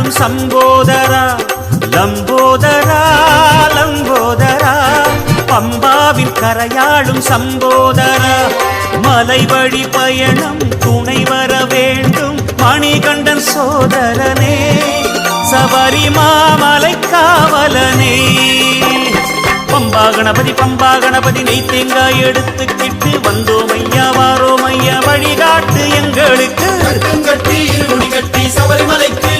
கரையாளும் சம்போதரா லம்போதரா லம்போதரா பம்பாவில் கரையாளும் சம்போதரா மலை வழி பயணம் துணை வர வேண்டும் மணிகண்டன் சோதரனே சபரி மாமலை காவலனே பம்பா கணபதி நெய் தேங்காய் எடுத்துக்கிட்டு வந்தோம் ஐயா வாரோம் ஐயா வழிகாட்டு எங்களுக்கு கட்டி இருமுடி கட்டி சபரிமலைக்கு